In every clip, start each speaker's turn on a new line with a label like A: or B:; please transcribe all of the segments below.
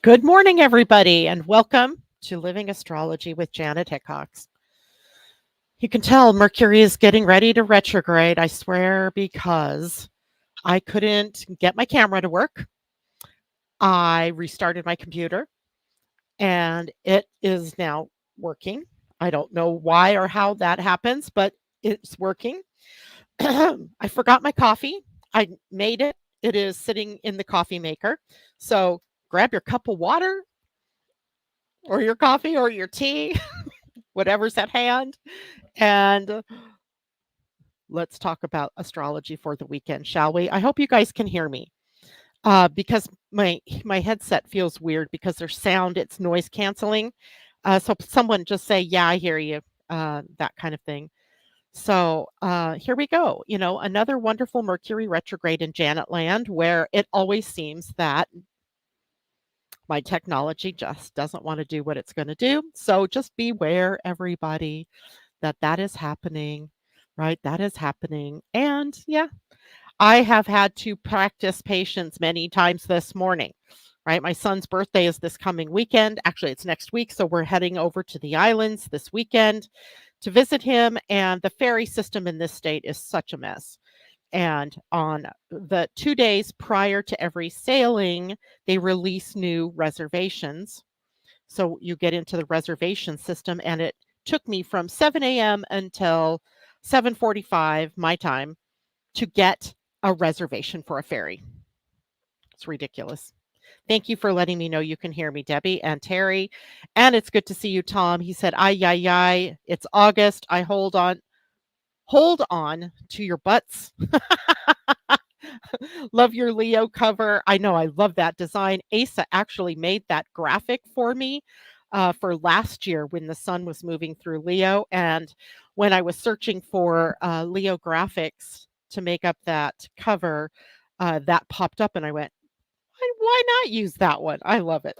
A: Good morning, everybody, and welcome to Living Astrology with Janet Hickox. You can tell Mercury is getting ready to retrograde, I swear, because I couldn't get my camera to work. I restarted my computer and it is now working. I don't know why or how that happens, but it's working. I forgot my coffee. I made it. It is sitting in the coffee maker. So grab your cup of water or your coffee or your tea, whatever's at hand. And let's talk about astrology for the weekend, shall we? I hope you guys can hear me because my headset feels weird because there's sound, it's noise canceling. So someone just say, "Yeah, I hear you," that kind of thing. So here we go. Another wonderful Mercury retrograde in Janet land, where it always seems that my technology just doesn't want to do what it's going to do. So just beware, everybody, that is happening, right? That is happening. And yeah, I have had to practice patience many times this morning, right? My son's birthday is this coming weekend. Actually, it's next week. So we're heading over to the islands this weekend to visit him. And the ferry system in this state is such a mess. And on the 2 days prior to every sailing, they release new reservations. So you get into the reservation system, and it took me from 7 a.m. until 7:45 my time to get a reservation for a ferry. It's ridiculous. Thank you for letting me know you can hear me, Debbie and Terry. And it's good to see you, Tom. He said, "Ay, ay, ay, it's August. I hold on to your butts." Love your Leo cover. I know, I love that design. Asa actually made that graphic for me for last year when the sun was moving through Leo. And when I was searching for Leo graphics to make up that cover, that popped up and I went, why not use that one? I love it.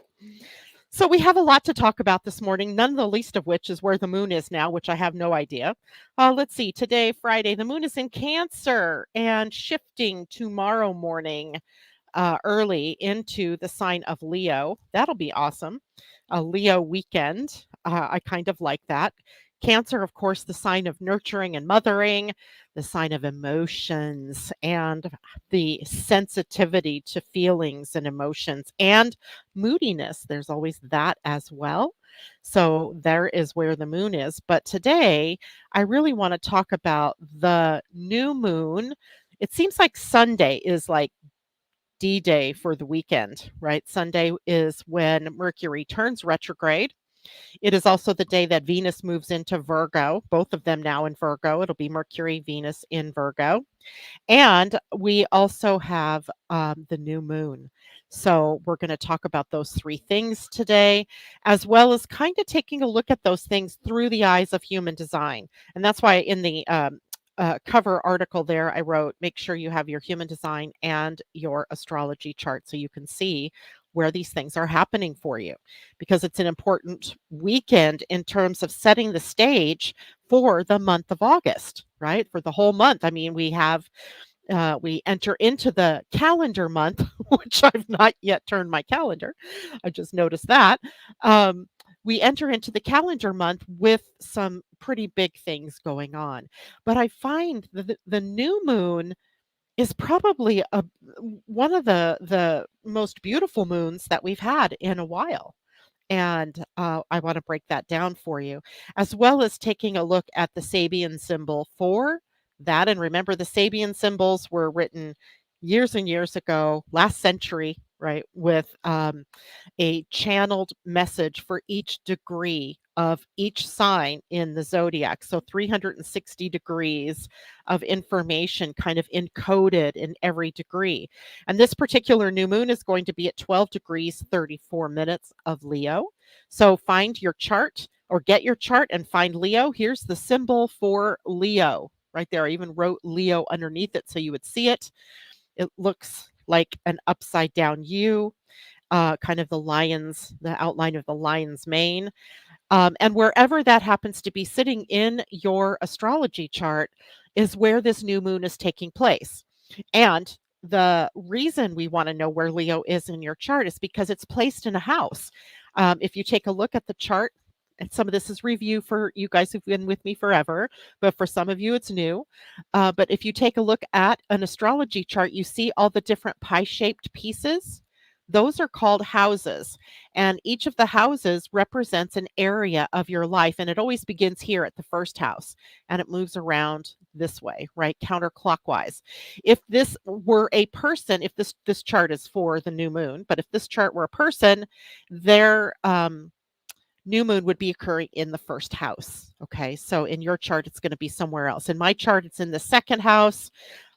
A: So we have a lot to talk about this morning, none the least of which is where the moon is now, which I have no idea. Let's see, today, Friday, the moon is in Cancer and shifting tomorrow morning early into the sign of Leo. That'll be awesome. A Leo weekend. I kind of like that. Cancer, of course, the sign of nurturing and mothering, the sign of emotions and the sensitivity to feelings and emotions and moodiness. There's always that as well. So there is where the moon is. But today, I really want to talk about the new moon. It seems like Sunday is like D-Day for the weekend, right? Sunday is when Mercury turns retrograde. It is also the day that Venus moves into Virgo, both of them now in Virgo. It'll be Mercury, Venus in Virgo. And we also have the new moon. So we're going to talk about those three things today, as well as kind of taking a look at those things through the eyes of human design. And that's why in the cover article there, I wrote, make sure you have your human design and your astrology chart so you can see where these things are happening for you, because it's an important weekend in terms of setting the stage for the month of August, right? For the whole month. I mean, we enter into the calendar month, which I've not yet turned my calendar. I just noticed that. We enter into the calendar month with some pretty big things going on. But I find the new moon is probably one of the most beautiful moons that we've had in a while. And I want to break that down for you, as well as taking a look at the Sabian symbol for that. And remember, the Sabian symbols were written years and years ago, last century, right, with a channeled message for each degree of each sign in the zodiac. So 360 degrees of information kind of encoded in every degree. And this particular new moon is going to be at 12 degrees, 34 minutes of Leo. So find your chart or get your chart and find Leo. Here's the symbol for Leo right there. I even wrote Leo underneath it so you would see it. It looks like an upside down U. Kind of the outline of the lion's mane. And wherever that happens to be sitting in your astrology chart is where this new moon is taking place. And the reason we want to know where Leo is in your chart is because it's placed in a house. If you take a look at the chart, and some of this is review for you guys who've been with me forever, but for some of you it's new. But if you take a look at an astrology chart, you see all the different pie-shaped pieces. Those are called houses, and each of the houses represents an area of your life, and it always begins here at the first house, and it moves around this way, right, counterclockwise. If this were a person, if this chart is for the new moon, but if this chart were a person, their new moon would be occurring in the first house. Okay, so in your chart, it's going to be somewhere else. In my chart, it's in the second house,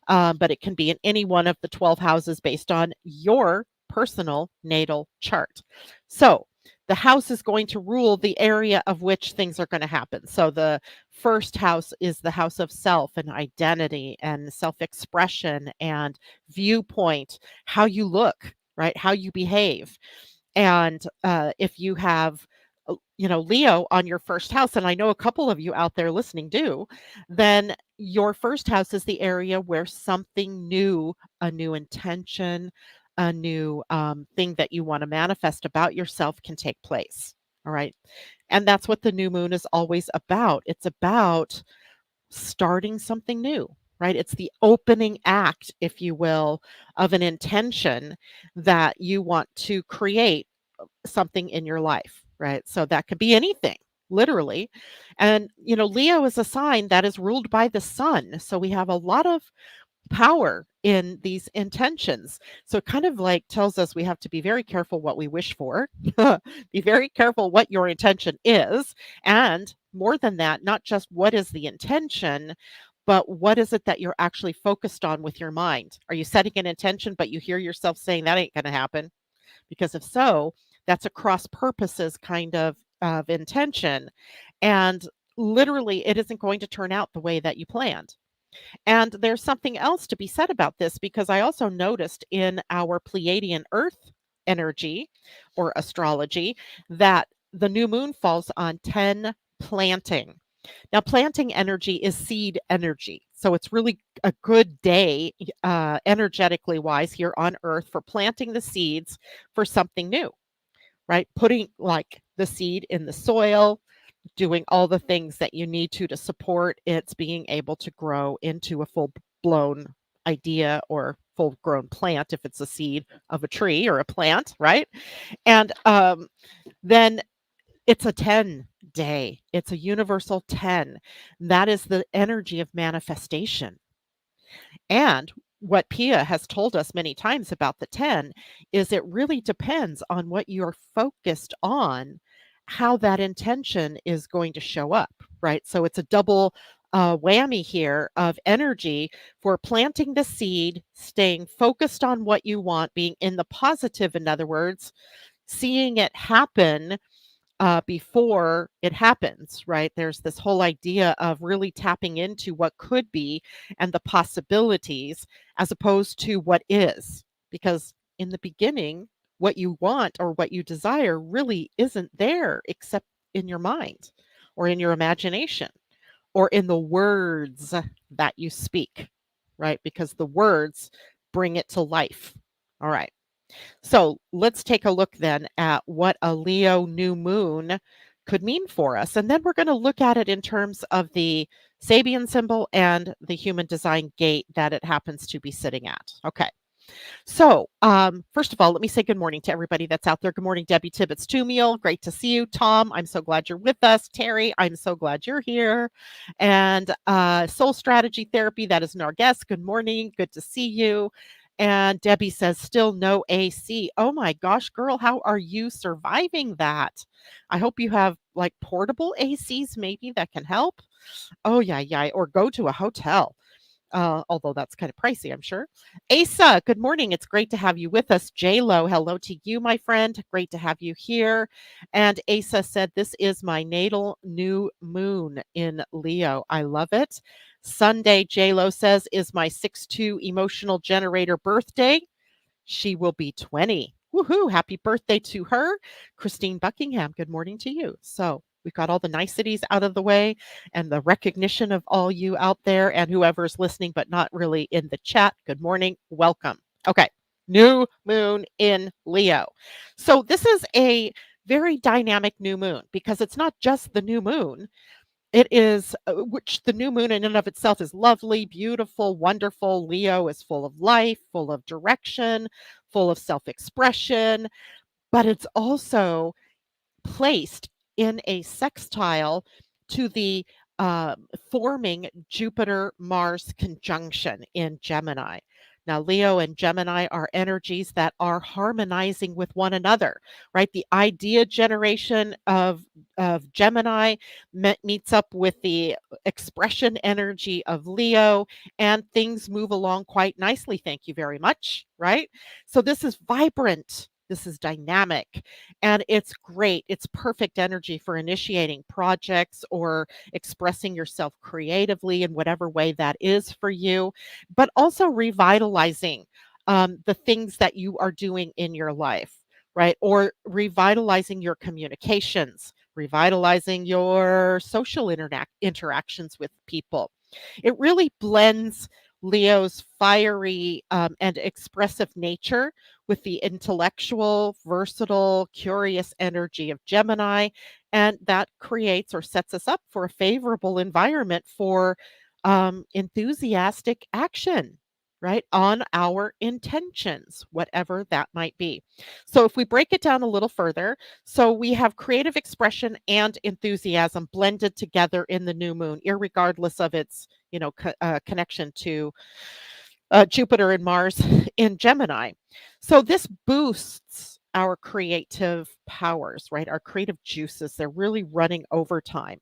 A: but it can be in any one of the 12 houses based on your personal natal chart. So the house is going to rule the area of which things are going to happen. So the first house is the house of self and identity and self-expression and viewpoint, how you look, right? How you behave. And if you have, Leo on your first house, and I know a couple of you out there listening do, then your first house is the area where something new, a new intention, a new thing that you want to manifest about yourself can take place. All right. And that's what the new moon is always about. It's about starting something new, right? It's the opening act, if you will, of an intention that you want to create something in your life, right? So that could be anything, literally. And, Leo is a sign that is ruled by the sun. So we have a lot of power in these intentions. So it kind of like tells us we have to be very careful what we wish for, be very careful what your intention is. And more than that, not just what is the intention, but what is it that you're actually focused on with your mind? Are you setting an intention, but you hear yourself saying that ain't going to happen? Because if so, that's a cross purposes kind of intention. And literally, it isn't going to turn out the way that you planned. And there's something else to be said about this because I also noticed in our Pleiadian-Earth energy or astrology that the new moon falls on 10 planting. Now, planting energy is seed energy. So it's really a good day, energetically wise, here on Earth for planting the seeds for something new, right? Putting like the seed in the soil, doing all the things that you need to support its being able to grow into a full blown idea or full grown plant if it's a seed of a tree or a plant, right? And then it's a 10 day. It's a universal 10. That is the energy of manifestation. And what Pia has told us many times about the 10 is it really depends on what you're focused on, how that intention is going to show up, right? So it's a double whammy here of energy for planting the seed, staying focused on what you want, being in the positive, in other words, seeing it happen before it happens, right? There's this whole idea of really tapping into what could be and the possibilities as opposed to what is. Because in the beginning, what you want or what you desire really isn't there except in your mind or in your imagination or in the words that you speak, right? Because the words bring it to life. All right. So let's take a look then at what a Leo new moon could mean for us. And then we're going to look at it in terms of the Sabian symbol and the human design gate that it happens to be sitting at. Okay. So, first of all, let me say good morning to everybody that's out there. Good morning, Debbie Tibbetts Tumiel. Great to see you. Tom, I'm so glad you're with us. Terry, I'm so glad you're here. And Soul Strategy Therapy, that is our guest. Good morning. Good to see you. And Debbie says, still no AC. Oh my gosh, girl, how are you surviving that? I hope you have like portable ACs maybe that can help. Oh, yeah, yeah. Or go to a hotel. Although that's kind of pricey, I'm sure. Asa, good morning. It's great to have you with us. J-Lo, hello to you, my friend. Great to have you here. And Asa said, this is my natal new moon in Leo. I love it. Sunday, J-Lo says, is my 6/2 emotional generator birthday. She will be 20. Woohoo. Happy birthday to her. Christine Buckingham, good morning to you. So We've got all the niceties out of the way and the recognition of all you out there and whoever's listening but not really in the chat. Good morning. Welcome. Okay. New moon in Leo. So this is a very dynamic new moon because it's not just the new moon. It is, which the new moon in and of itself is lovely, beautiful, wonderful. Leo is full of life, full of direction, full of self expression, but it's also placed in a sextile to the forming Jupiter Mars conjunction in Gemini. Now, Leo and Gemini are energies that are harmonizing with one another, right? The idea generation of Gemini meets up with the expression energy of Leo, and things move along quite nicely. Thank you very much, right? So, this is vibrant, this is dynamic, and it's great. It's perfect energy for initiating projects or expressing yourself creatively in whatever way that is for you, but also revitalizing the things that you are doing in your life, right? Or revitalizing your communications, revitalizing your social interactions with people. It really blends Leo's fiery and expressive nature with the intellectual, versatile, curious energy of Gemini. And that creates or sets us up for a favorable environment for enthusiastic action, right? On our intentions, whatever that might be. So if we break it down a little further, so we have creative expression and enthusiasm blended together in the new moon, irregardless of its, connection to Jupiter and Mars in Gemini. So this boosts our creative powers, right? Our creative juices. They're really running overtime.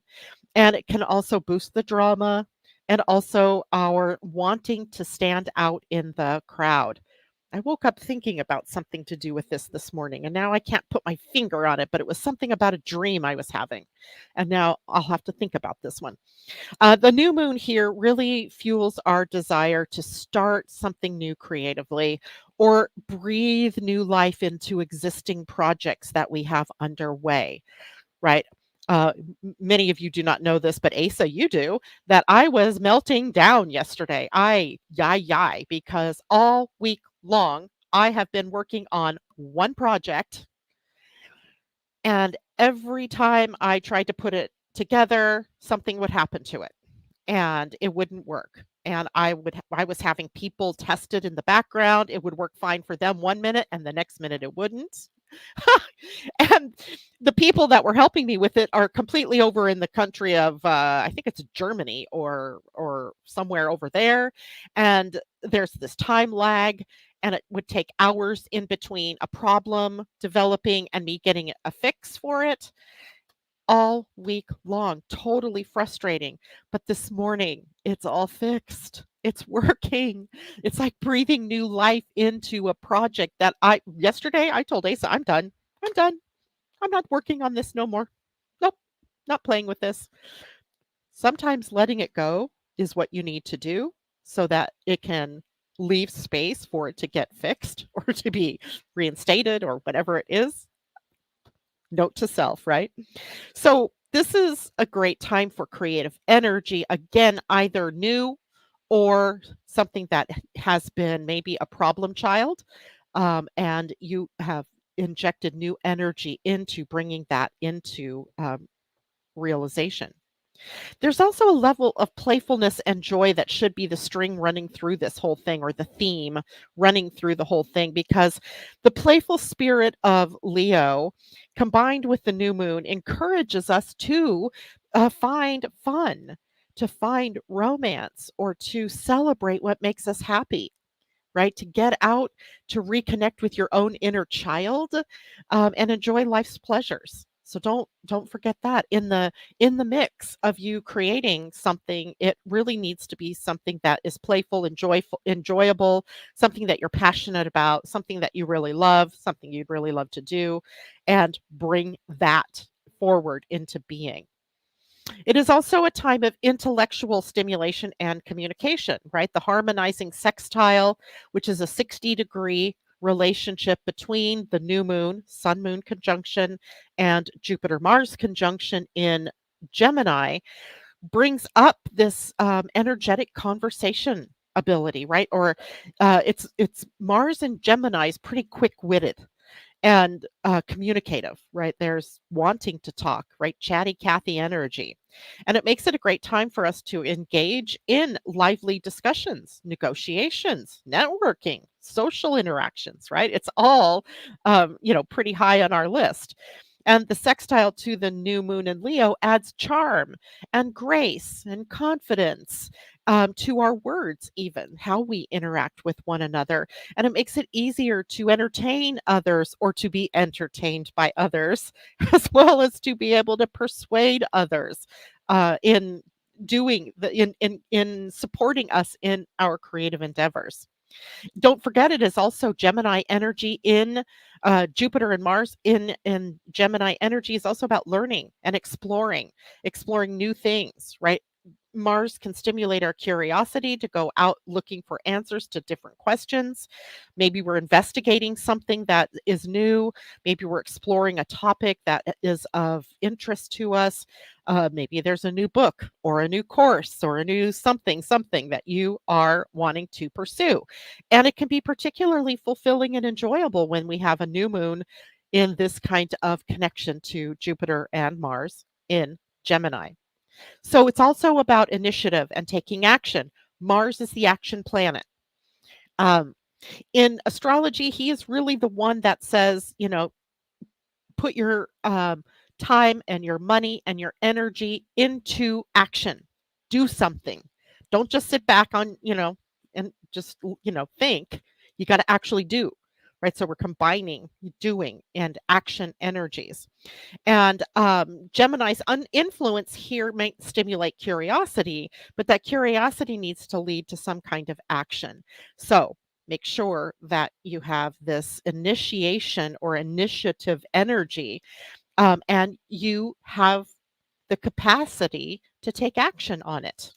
A: And it can also boost the drama and also our wanting to stand out in the crowd. I woke up thinking about something to do with this morning, and now I can't put my finger on it, but it was something about a dream I was having. And now I'll have to think about this one. The new moon here really fuels our desire to start something new creatively or breathe new life into existing projects that we have underway, right? Many of you do not know this, but Asa, you do, that I was melting down yesterday. Yai, because all week long I have been working on one project, and every time I tried to put it together, something would happen to it and it wouldn't work. And I was having people test it in the background. It would work fine for them 1 minute and the next minute it wouldn't. And the people that were helping me with it are completely over in the country of I think it's Germany or somewhere over there, and there's this time lag, and it would take hours in between a problem developing and me getting a fix for it all week long. Totally frustrating. But this morning, it's all fixed. It's working. It's like breathing new life into a project that yesterday I told Asa, I'm done. I'm done. I'm not working on this no more. Nope. Not playing with this. Sometimes letting it go is what you need to do so that it can leave space for it to get fixed or to be reinstated or whatever it is. Note to self, right? So this is a great time for creative energy. Again, either new or something that has been maybe a problem child, and you have injected new energy into bringing that into realization. There's also a level of playfulness and joy that should be the string running through this whole thing, or the theme running through the whole thing, because the playful spirit of Leo combined with the new moon encourages us to find fun, to find romance, or to celebrate what makes us happy, right? To get out, to reconnect with your own inner child, and enjoy life's pleasures. So don't forget that in the mix of you creating something, it really needs to be something that is playful, enjoyable, something that you're passionate about, something that you really love, something you'd really love to do, and bring that forward into being. It is also a time of intellectual stimulation and communication, right? The harmonizing sextile, which is a 60-degree relationship between the new moon, sun moon conjunction, and Jupiter Mars conjunction in Gemini brings up this energetic conversation ability, right? Or it's Mars and Gemini is pretty quick-witted and communicative, right? There's wanting to talk, right? Chatty Cathy energy. And it makes it a great time for us to engage in lively discussions, negotiations, networking, social interactions, right? It's all, pretty high on our list. And the sextile to the new moon in Leo adds charm and grace and confidence to our words, even how we interact with one another, and it makes it easier to entertain others or to be entertained by others, as well as to be able to persuade others in doing the in supporting us in our creative endeavors. Don't forget, it is also Gemini energy in Jupiter and Mars in Gemini energy is also about learning and exploring new things, right? Mars can stimulate our curiosity to go out looking for answers to different questions. Maybe we're investigating something that is new. Maybe we're exploring a topic that is of interest to us. Maybe there's a new book or a new course or a new something that you are wanting to pursue. And it can be particularly fulfilling and enjoyable when we have a new moon in this kind of connection to Jupiter and Mars in Gemini. So it's also about initiative and taking action. Mars is the action planet. Um, in astrology, he is really the one that says, put your time and your money and your energy into action. Do something. Don't just sit back on, and just, think. You got to actually do, right? So we're combining doing and action energies. And Gemini's influence here might stimulate curiosity, but that curiosity needs to lead to some kind of action. So make sure that you have this initiation or initiative energy, and you have the capacity to take action on it,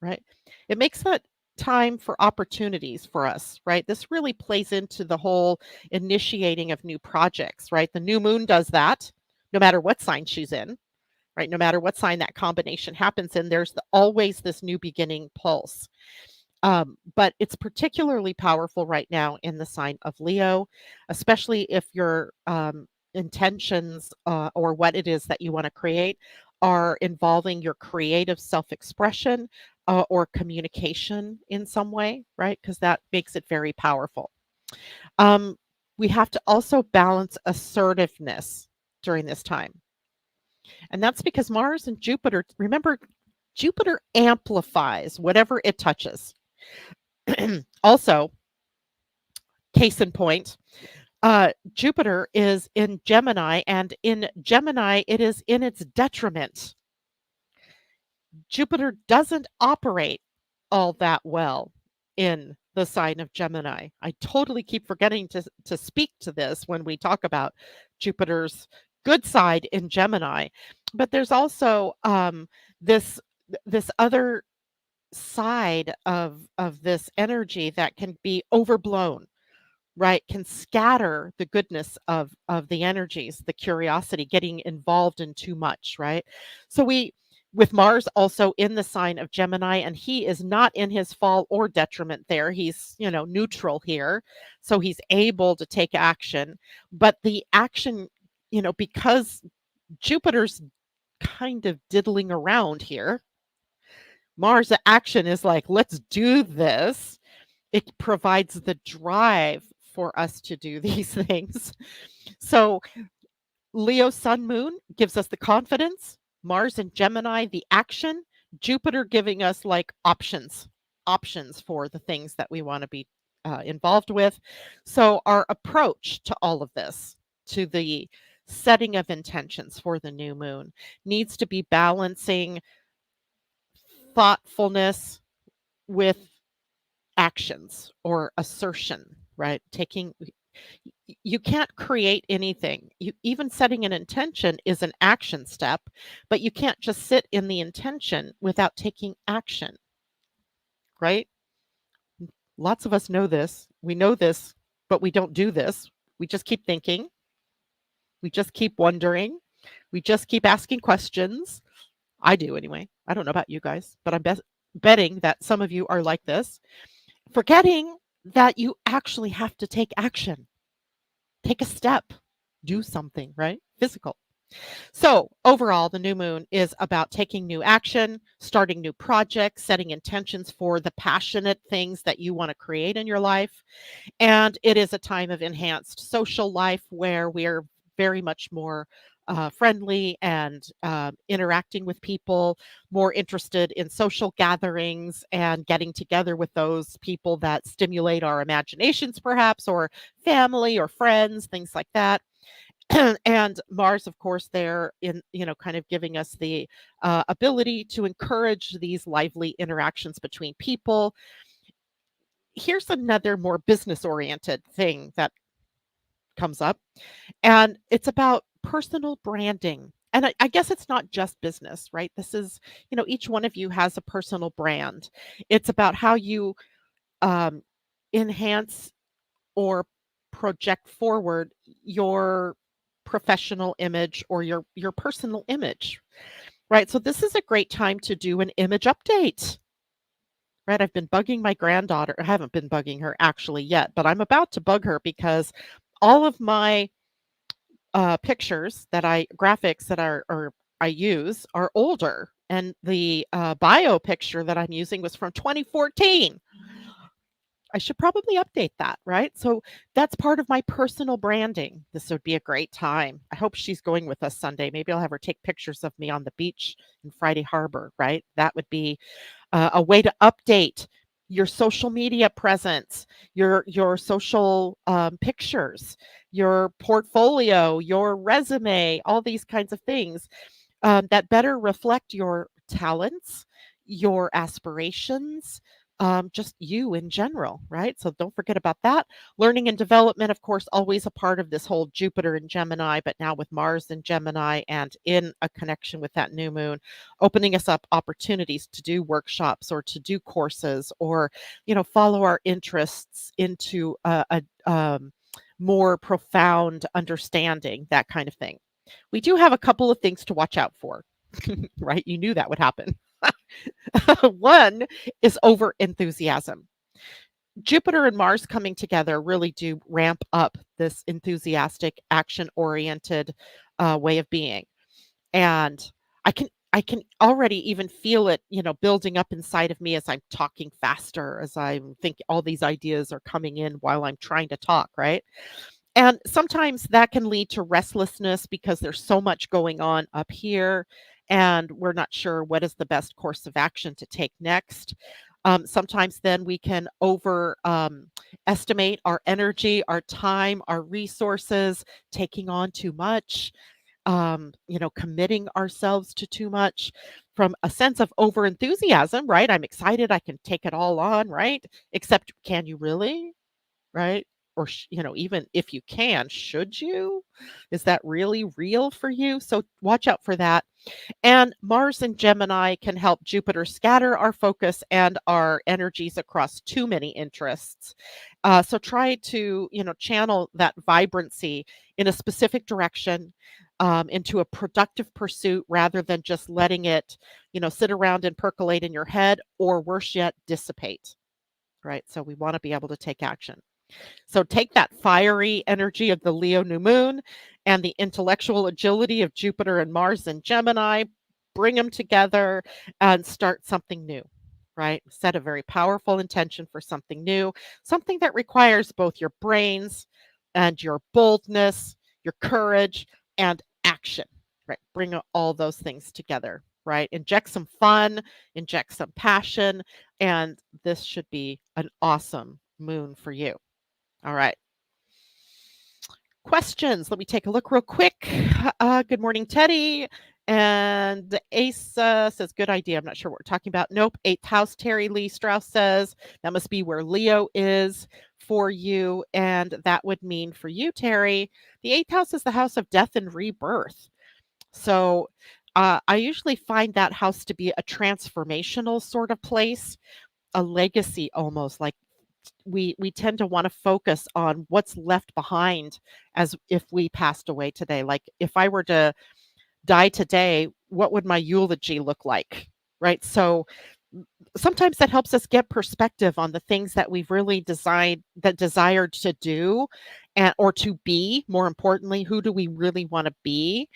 A: right? It makes that time for opportunities for us, right? This really plays into the whole initiating of new projects, right? The new moon does that no matter what sign she's in, right? No matter what sign that combination happens in, there's always this new beginning pulse. But it's particularly powerful right now in the sign of Leo, especially if your intentions or what it is that you want to create are involving your creative self expression or communication in some way, right? Because that makes it very powerful. Um, we have to also balance assertiveness during this time. And that's because Mars and Jupiter, remember, Jupiter amplifies whatever it touches. Also, case in point, Jupiter is in Gemini, and in Gemini, it is in its detriment. Jupiter doesn't operate all that well in the sign of Gemini. I totally keep forgetting to speak to this when we talk about Jupiter's good side in Gemini, but there's also this this other side of this energy that can be overblown, right? Can scatter the goodness of the energies, the curiosity, getting involved in too much, right? So we with Mars also in the sign of Gemini, and he is not in his fall or detriment there. He's, neutral here. So he's able to take action, but the action, because Jupiter's kind of diddling around here, Mars action is like, let's do this. It provides the drive for us to do these things. So Leo Sun Moon gives us the confidence, Mars and Gemini, the action, Jupiter giving us like options for the things that we want to be involved with. So our approach to all of this, to the setting of intentions for the new moon, needs to be balancing thoughtfulness with actions or assertion, right? You can't create anything. Even setting an intention is an action step, but you can't just sit in the intention without taking action, right? Lots of us know this. We know this but we don't do this. We just keep thinking. We just keep wondering. We just keep asking questions. I do anyway. I don't know about you guys, but I'm betting that some of you are like this, forgetting that you actually have to take action, take a step, do something, right? Physical. So, overall, the new moon is about taking new action, starting new projects, setting intentions for the passionate things that you want to create in your life. And it is a time of enhanced social life where we are very much more friendly and interacting with people, more interested in social gatherings and getting together with those people that stimulate our imaginations, perhaps, or family or friends, things like that. And Mars, of course, there in, kind of giving us the ability to encourage these lively interactions between people. Here's another more business oriented thing that comes up, and it's about personal branding. And I guess it's not just business, right? This is, each one of you has a personal brand. It's about how you um, enhance or project forward your professional image or your personal image, right? So this is a great time to do an image update. Right, I've been bugging my granddaughter. I haven't been bugging her actually yet, but I'm about to bug her because all of my pictures that graphics that I use are older, and the bio picture that I'm using was from 2014. I should probably update that, right? So that's part of my personal branding. This would be a great time. I hope she's going with us Sunday. Maybe I'll have her take pictures of me on the beach in Friday Harbor, right? That would be a way to update your social media presence, your social pictures, your portfolio, your resume, all these kinds of things that better reflect your talents, your aspirations, just you in general, right? So don't forget about that. Learning and development, of course, always a part of this whole Jupiter and Gemini, but now with Mars and Gemini and in a connection with that new moon, opening us up opportunities to do workshops or to do courses or, follow our interests into a more profound understanding, that kind of thing. We do have a couple of things to watch out for, right? You knew that would happen. One is over enthusiasm. Jupiter and Mars coming together really do ramp up this enthusiastic, action oriented way of being. And I can already even feel it, building up inside of me as I'm talking faster, as I think all these ideas are coming in while I'm trying to talk, right? And sometimes that can lead to restlessness because there's so much going on up here and we're not sure what is the best course of action to take next. Sometimes then we can estimate our energy, our time, our resources, taking on too much, committing ourselves to too much from a sense of over enthusiasm, right? I'm excited, I can take it all on, right? Except, can you really? Right? Or, even if you can, should you? Is that really real for you? So watch out for that. And Mars and Gemini can help Jupiter scatter our focus and our energies across too many interests. So try to, channel that vibrancy in a specific direction, into a productive pursuit rather than just letting it, sit around and percolate in your head, or worse yet, dissipate. Right. So we want to be able to take action. So take that fiery energy of the Leo new moon and the intellectual agility of Jupiter and Mars and Gemini, bring them together and start something new, right? Set a very powerful intention for something new, something that requires both your brains and your boldness, your courage, and action, right? Bring all those things together, right? Inject some fun, inject some passion, and this should be an awesome moon for you. All right. Questions. Let me take a look real quick. Good morning, Teddy. And Asa says, good idea. I'm not sure what we're talking about. Nope. Eighth house, Terry Lee Strauss says, that must be where Leo is for you. And that would mean for you, Terry, the eighth house is the house of death and rebirth. So I usually find that house to be a transformational sort of place, a legacy almost, like we tend to want to focus on what's left behind as if we passed away today. Like if I were to die today, what would my eulogy look like? Right? So sometimes that helps us get perspective on the things that we've really desired to do, and or to be. More importantly, who do we really want to be,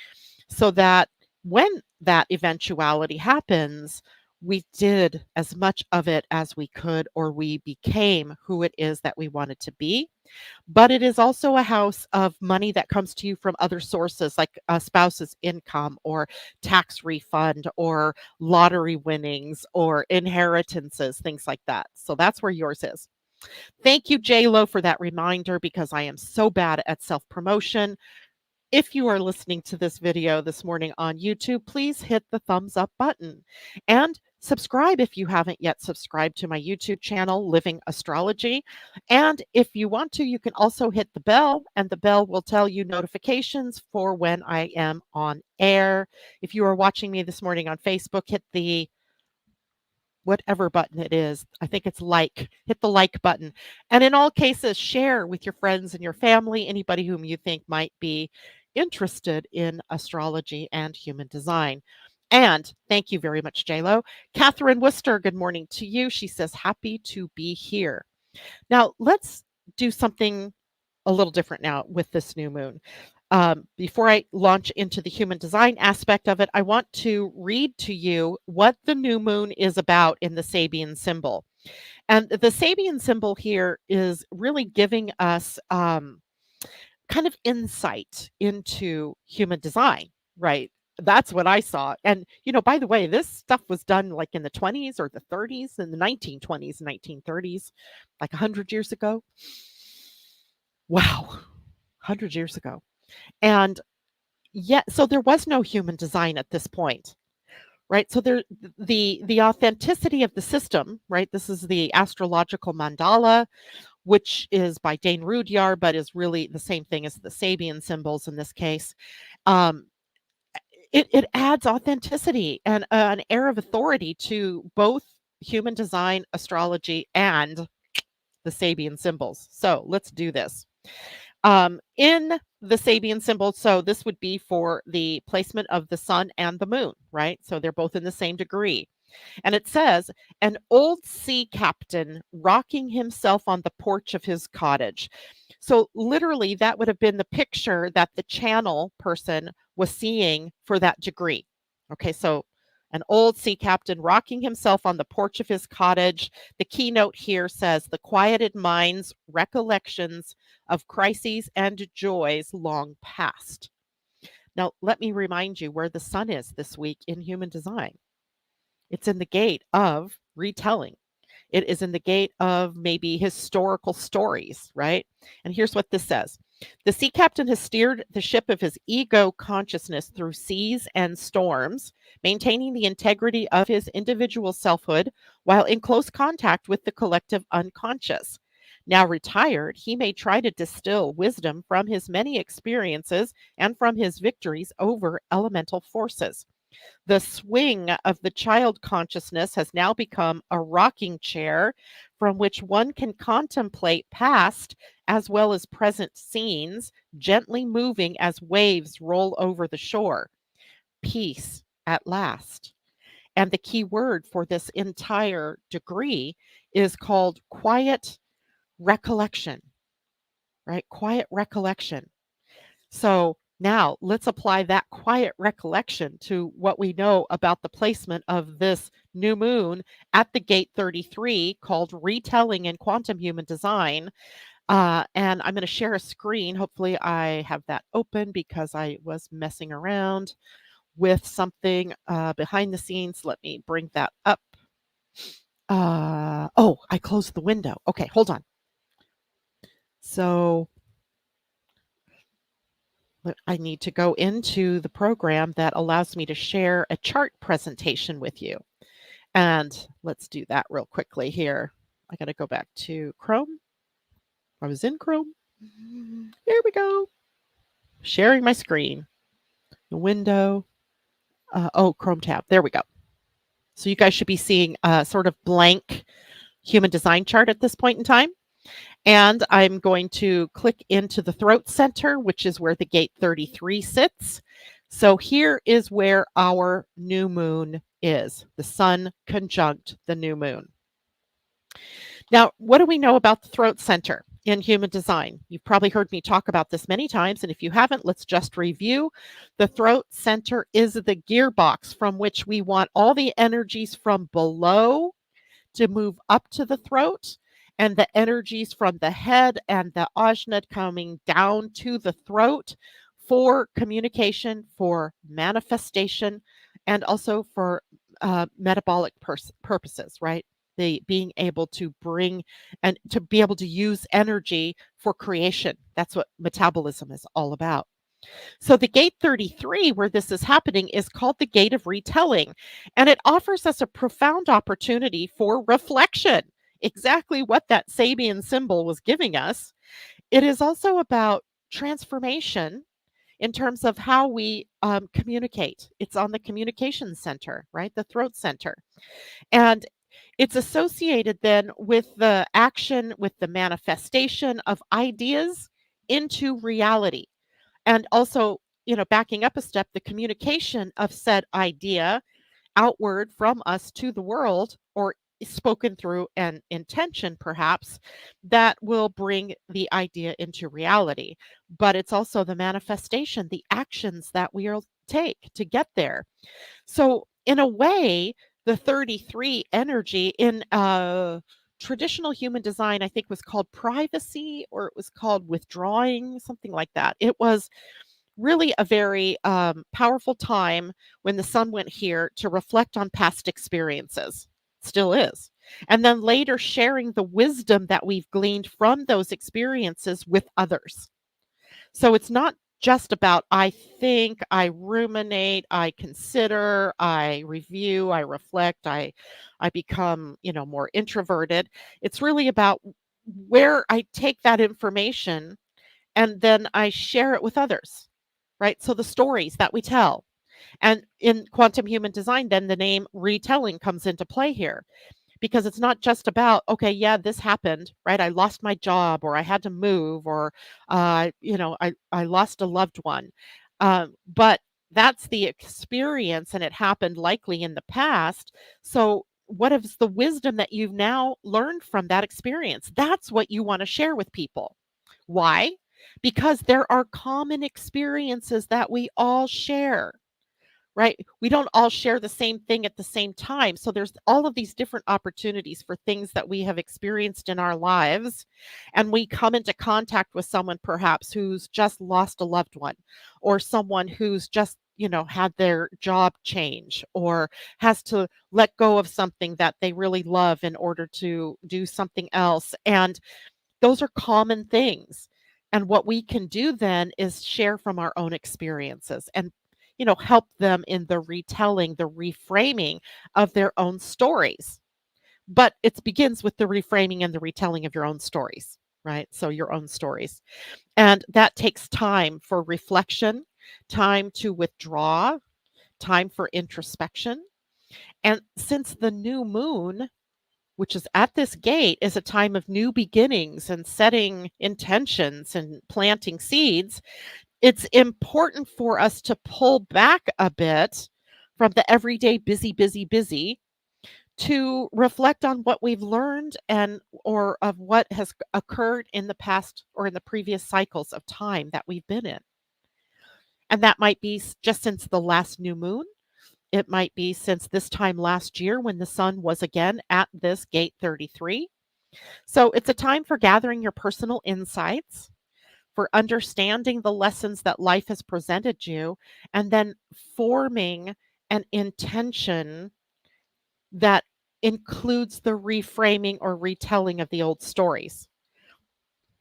A: so that when that eventuality happens, we did as much of it as we could, or we became who it is that we wanted to be. But it is also a house of money that comes to you from other sources, like a spouse's income, or tax refund, or lottery winnings, or inheritances, things like that. So that's where yours is. Thank you, JLo, for that reminder, because I am so bad at self promotion. If you are listening to this video this morning on YouTube, please hit the thumbs up button and subscribe if you haven't yet subscribed to my YouTube channel, Living Astrology. And if you want to, you can also hit the bell, and the bell will tell you notifications for when I am on air. If you are watching me this morning on Facebook, hit the whatever button it is. I think it's like. Hit the like button. And in all cases, share with your friends and your family, anybody whom you think might be interested in astrology and human design. And thank you very much, JLo. Catherine Worcester, good morning to you. She says, happy to be here. Now, let's do something a little different now with this new moon. Before I launch into the human design aspect of it, I want to read to you what the new moon is about in the Sabian symbol. And the Sabian symbol here is really giving us kind of insight into human design, right? That's what I saw. And, by the way, this stuff was done like in the 20s or the 30s, and the 1920s, 1930s, like 100 years ago. Wow, 100 years ago. And yet, so there was no human design at this point, right? So the authenticity of the system, right? This is the astrological mandala, which is by Dane Rudyard, but is really the same thing as the Sabian symbols in this case. Um, it adds authenticity and an air of authority to both human design, astrology, and the Sabian symbols. So let's do this. In the Sabian symbol, so this would be for the placement of the sun and the moon, right? So they're both in the same degree. And it says, an old sea captain rocking himself on the porch of his cottage. So literally, that would have been the picture that the channel person was seeing for that degree. Okay, so an old sea captain rocking himself on the porch of his cottage. The keynote here says, the quieted mind's recollections of crises and joys long past. Now, let me remind you where the sun is this week in human design. It's in the gate of retelling. It is in the gate of maybe historical stories, right? And here's what this says. The sea captain has steered the ship of his ego consciousness through seas and storms, maintaining the integrity of his individual selfhood while in close contact with the collective unconscious. Now retired, he may try to distill wisdom from his many experiences and from his victories over elemental forces. The swing of the child consciousness has now become a rocking chair from which one can contemplate past as well as present scenes, gently moving as waves roll over the shore. Peace at last. And the key word for this entire degree is called quiet recollection, right? Quiet recollection. So now let's apply that quiet recollection to what we know about the placement of this new moon at the gate 33, called retelling in quantum human design. And I'm going to share a screen. Hopefully I have that open because I was messing around with something behind the scenes. Let me bring that up. Oh, I closed the window. Okay, hold on. So I need to go into the program that allows me to share a chart presentation with you. And let's do that real quickly here. I got to go back to Chrome. I was in Chrome. Here we go. Sharing my screen. The window. Chrome tab. There we go. So you guys should be seeing a sort of blank human design chart at this point in time. And I'm going to click into the throat center, which is where the gate 33 sits. So here is where our new moon is, the sun conjunct the new moon. Now, what do we know about the throat center in human design? You've probably heard me talk about this many times, and if you haven't, let's just review. The throat center is the gearbox from which we want all the energies from below to move up to the throat, and the energies from the head and the ajna coming down to the throat for communication, for manifestation, and also for metabolic purposes, right? The being able to bring and to be able to use energy for creation. That's what metabolism is all about. So the gate 33, where this is happening, is called the gate of retelling, and it offers us a profound opportunity for reflection. Exactly what that Sabian symbol was giving us. It is also about transformation in terms of how we communicate. It's on the communication center, right? The throat center. And it's associated then with the action, with the manifestation of ideas into reality. And also, backing up a step, the communication of said idea outward from us to the world, or spoken through an intention perhaps, that will bring the idea into reality. But it's also the manifestation, the actions that we'll take to get there. So in a way, the 33 energy in traditional human design, I think, was called privacy, or it was called withdrawing, something like that. It was really a very powerful time when the sun went here to reflect on past experiences. Still is. And then later sharing the wisdom that we've gleaned from those experiences with others. So it's not just about I think, I ruminate, I consider, I review, I reflect, I become, more introverted. It's really about where I take that information and then I share it with others, right? So the stories that we tell. And in quantum human design, then the name retelling comes into play here, because it's not just about, okay, yeah, this happened, right? I lost my job, or I had to move, or, I lost a loved one. But that's the experience, and it happened likely in the past. So, what is the wisdom that you've now learned from that experience? That's what you want to share with people. Why? Because there are common experiences that we all share, right? We don't all share the same thing at the same time. So there's all of these different opportunities for things that we have experienced in our lives. And we come into contact with someone perhaps who's just lost a loved one, or someone who's just had their job change, or has to let go of something that they really love in order to do something else. And those are common things. And what we can do then is share from our own experiences and help them in the retelling, the reframing of their own stories. But it begins with the reframing and the retelling of your own stories, right? So your own stories. And that takes time for reflection, time to withdraw, time for introspection. And since the new moon, which is at this gate, is a time of new beginnings and setting intentions and planting seeds, it's important for us to pull back a bit from the everyday busy, busy, busy, to reflect on what we've learned and or of what has occurred in the past or in the previous cycles of time that we've been in. And that might be just since the last new moon. It might be since this time last year when the sun was again at this gate 33. So it's a time for gathering your personal insights, for understanding the lessons that life has presented you, and then forming an intention that includes the reframing or retelling of the old stories.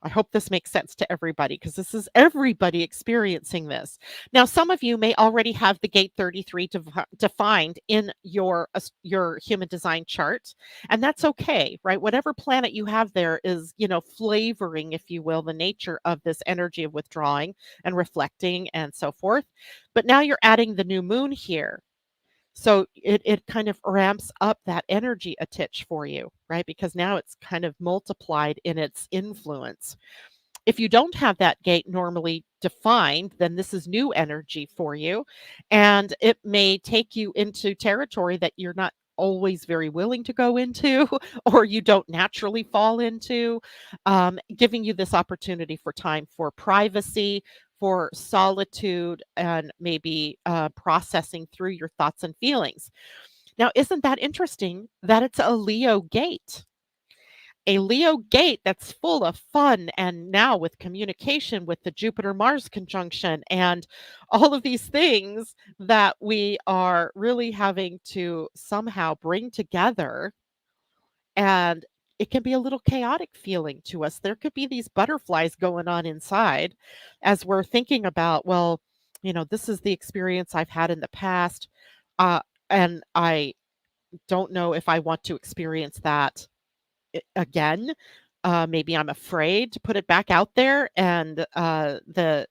A: I hope this makes sense to everybody, because this is everybody experiencing this. Now, some of you may already have the gate 33 defined in your human design chart, and that's okay, right? Whatever planet you have there is, flavoring, if you will, the nature of this energy of withdrawing and reflecting and so forth. But now you're adding the new moon here. So it kind of ramps up that energy a titch for you, right? Because now it's kind of multiplied in its influence. If you don't have that gate normally defined, then this is new energy for you. And it may take you into territory that you're not always very willing to go into or you don't naturally fall into, giving you this opportunity for time for privacy, for solitude, and maybe processing through your thoughts and feelings. Now, isn't that interesting that it's a Leo gate? A Leo gate that's full of fun, and now with communication with the Jupiter Mars conjunction and all of these things that we are really having to somehow bring together, and it can be a little chaotic feeling to us. There could be these butterflies going on inside as we're thinking about, well, this is the experience I've had in the past, uh, and I don't know if I want to experience that again. Maybe I'm afraid to put it back out there, and the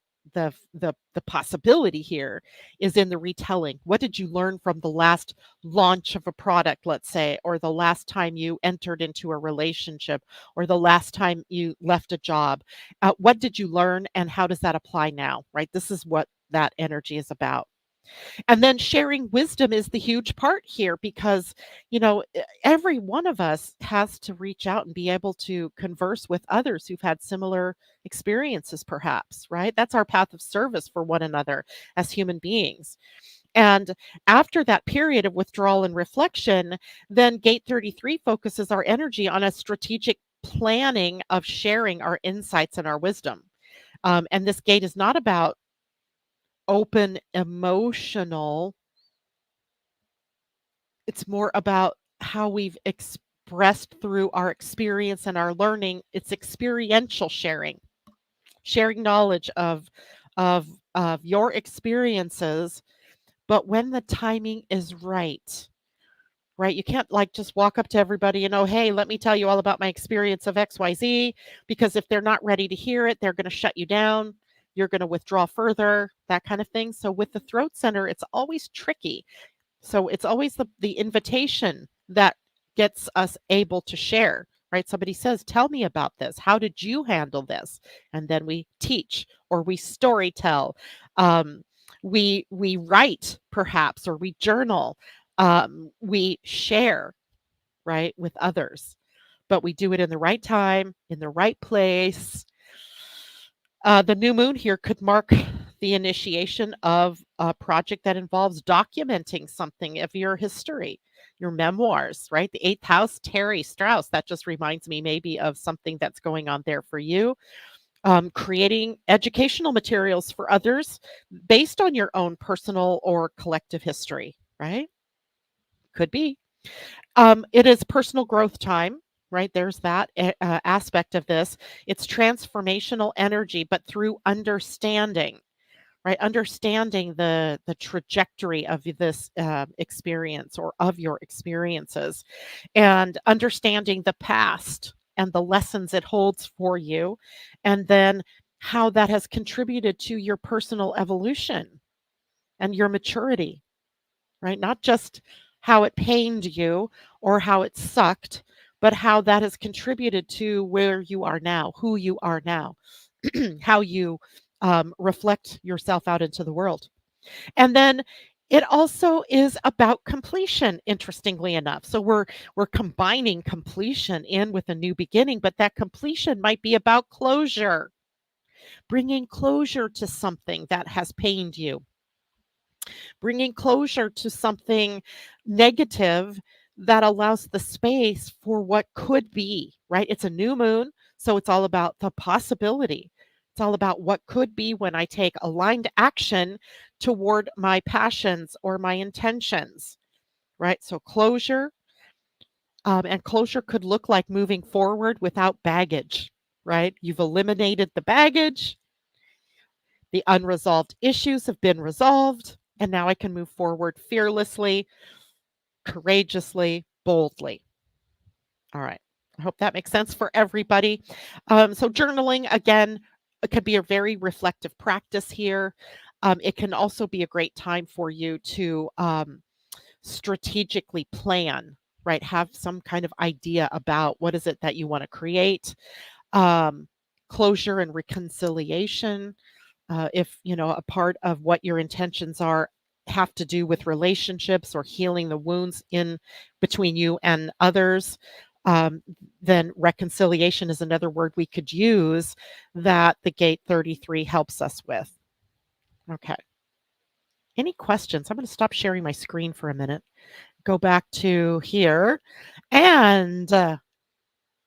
A: possibility here is in the retelling. What did you learn from the last launch of a product, let's say, or the last time you entered into a relationship, or the last time you left a job? What did you learn, and how does that apply now? Right? This is what that energy is about. And then sharing wisdom is the huge part here because, every one of us has to reach out and be able to converse with others who've had similar experiences, perhaps, right? That's our path of service for one another as human beings. And after that period of withdrawal and reflection, then Gate 33 focuses our energy on a strategic planning of sharing our insights and our wisdom. And this gate is not about open emotional. It's more about how we've expressed through our experience and our learning. It's experiential sharing, sharing knowledge of your experiences, but when the timing is right. Right? You can't like just walk up to everybody and, oh, hey, let me tell you all about my experience of XYZ, because if they're not ready to hear it, they're going to shut you down. You're going to withdraw further, that kind of thing. So with the throat center, it's always tricky. So it's always the invitation that gets us able to share, right? Somebody says, tell me about this. How did you handle this? And then we teach or we story tell. We write perhaps, or we journal. We share, right, with others, but we do it in the right time, in the right place. The new moon here could mark the initiation of a project that involves documenting something of your history, your memoirs, right? The eighth house, Terry Strauss, that just reminds me maybe of something that's going on there for you. Creating educational materials for others based on your own personal or collective history, right? Could be. It is personal growth time, right? There's that aspect of this. It's transformational energy, but through understanding, right? Understanding the trajectory of this experience or of your experiences, and understanding the past and the lessons it holds for you, and then how that has contributed to your personal evolution and your maturity, right? Not just how it pained you or how it sucked, but how that has contributed to where you are now, who you are now, how you reflect yourself out into the world. And then it also is about completion, interestingly enough. So we're combining completion in with a new beginning, but that completion might be about closure, bringing closure to something that has pained you, bringing closure to something negative that allows the space for what could be, right? It's a new moon, so it's all about the possibility. It's all about what could be when I take aligned action toward my passions or my intentions, right? So closure, and closure could look like moving forward without baggage, right? You've eliminated the baggage, the unresolved issues have been resolved, and now I can move forward fearlessly, courageously, boldly. All right. I hope that makes sense for everybody. So, journaling, again, it could be a very reflective practice here. It can also be a great time for you to strategically plan, right? Have some kind of idea about what is it that you want to create, um, closure and reconciliation. If a part of what your intentions are have to do with relationships or healing the wounds in between you and others, um, then reconciliation is another word we could use that the gate 33 helps us with. Okay. Any questions? I'm going to stop sharing my screen for a minute. Go back to here, and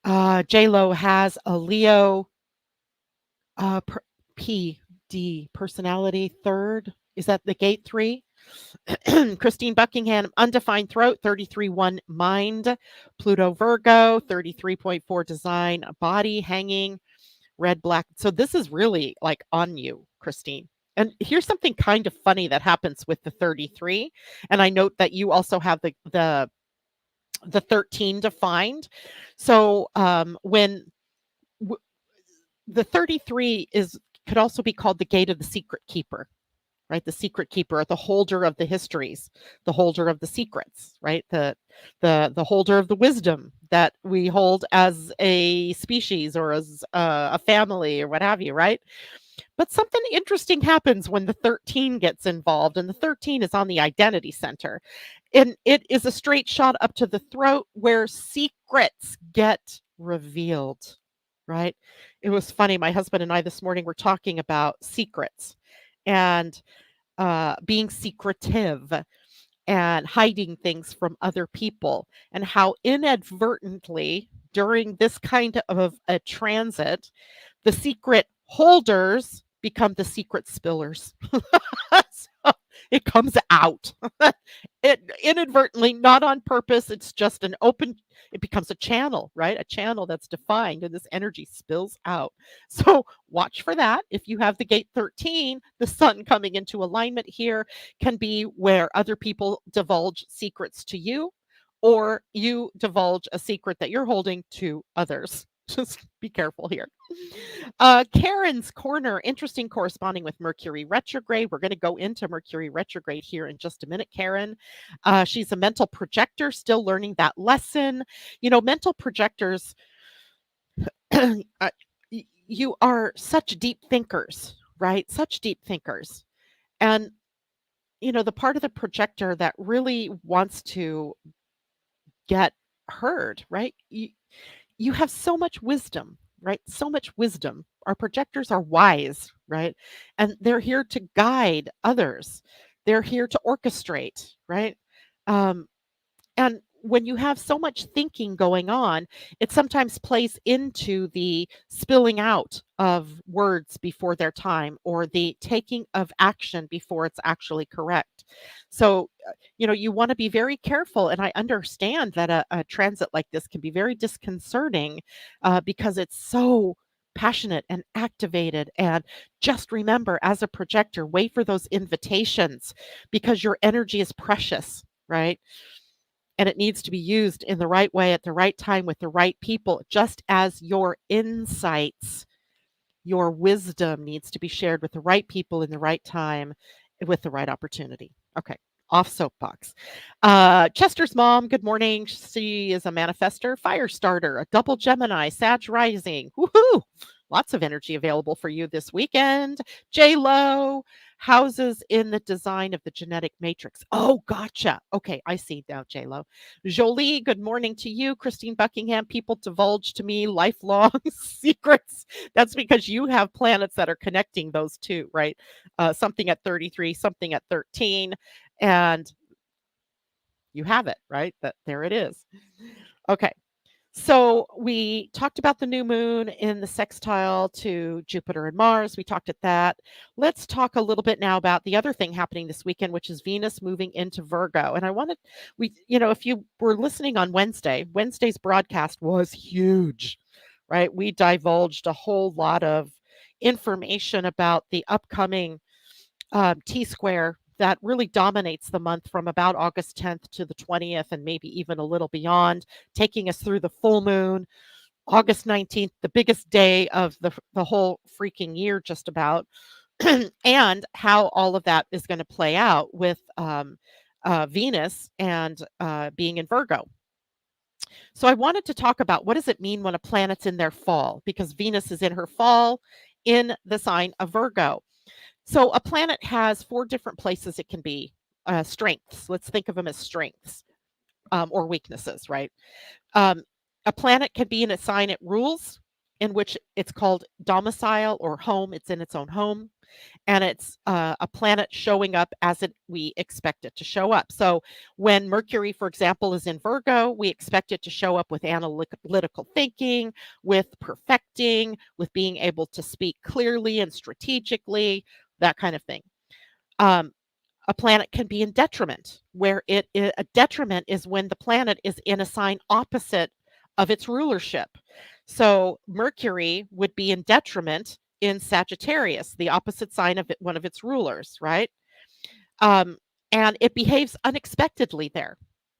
A: J-Lo has a Leo PD personality third. Is that the gate 3? Christine Buckingham, undefined throat, 33-1 mind. Pluto Virgo, 33.4 design, body hanging, red, black. So this is really like on you, Christine. And here's something kind of funny that happens with the 33. And I note that you also have the 13 defined. So when the 33 could also be called the gate of the secret keeper, right? The secret keeper, the holder of the histories, the holder of the secrets, right? The holder of the wisdom that we hold as a species or as a family or what have you, right? But something interesting happens when the 13 gets involved, and the 13 is on the identity center. And it is a straight shot up to the throat where secrets get revealed, right? It was funny. My husband and I this morning were talking about secrets and being secretive and hiding things from other people, and how inadvertently during this kind of a transit, the secret holders become the secret spillers. So it comes out. It inadvertently, not on purpose. It's just it becomes a channel, right? A channel that's defined, and this energy spills out. So watch for that. If you have the gate 13, the sun coming into alignment here can be where other people divulge secrets to you, or you divulge a secret that you're holding to others. Just be careful here. Karen's Corner, interesting corresponding with Mercury retrograde. We're going to go into Mercury retrograde here in just a minute, Karen. She's a mental projector, still learning that lesson. Mental projectors, you are such deep thinkers, right? Such deep thinkers. And, the part of the projector that really wants to get heard, right? You have so much wisdom, right? So much wisdom. Our projectors are wise, right? And they're here to guide others. They're here to orchestrate, right? Um, and when you have so much thinking going on, it sometimes plays into the spilling out of words before their time, or the taking of action before it's actually correct. So, you want to be very careful. And I understand that a transit like this can be very disconcerting because it's so passionate and activated. And just remember, as a projector, wait for those invitations, because your energy is precious, right? And it needs to be used in the right way at the right time with the right people, just as your insights, your wisdom needs to be shared with the right people in the right time with the right opportunity. Okay, off soapbox. Chester's mom, good morning. She is a manifester, fire starter, a double Gemini, Sag rising. Woohoo! Lots of energy available for you this weekend. J-Lo, houses in the design of the genetic matrix. Oh, gotcha. Okay, I see now, J-Lo. Jolie, good morning to you. Christine Buckingham, people divulge to me lifelong secrets. That's because you have planets that are connecting those two, right? Something at 33, something at 13, and you have it, right? There it is. Okay. So we talked about the new moon in the sextile to Jupiter and Mars. We talked at that. Let's talk a little bit now about the other thing happening this weekend, which is Venus moving into Virgo. And I wanted, if you were listening on Wednesday's broadcast was huge, right? We divulged a whole lot of information about the upcoming T-square that really dominates the month from about August 10th to the 20th, and maybe even a little beyond, taking us through the full moon, August 19th, the biggest day of the whole freaking year, just about, and how all of that is going to play out with Venus and being in Virgo. So I wanted to talk about what does it mean when a planet's in their fall, because Venus is in her fall in the sign of Virgo. So a planet has four different places it can be. Strengths. Let's think of them as strengths or weaknesses, right? Um, a planet can be in a sign it rules, in which it's called domicile or home. It's in its own home, and it's a planet showing up as we expect it to show up. So when Mercury, for example, is in Virgo, we expect it to show up with analytical thinking, with perfecting, with being able to speak clearly and strategically, that kind of thing. Um, a planet can be in detriment, where a detriment is when the planet is in a sign opposite of its rulership. So Mercury would be in detriment in Sagittarius, the opposite sign of one of its rulers, right? Um, and it behaves unexpectedly there.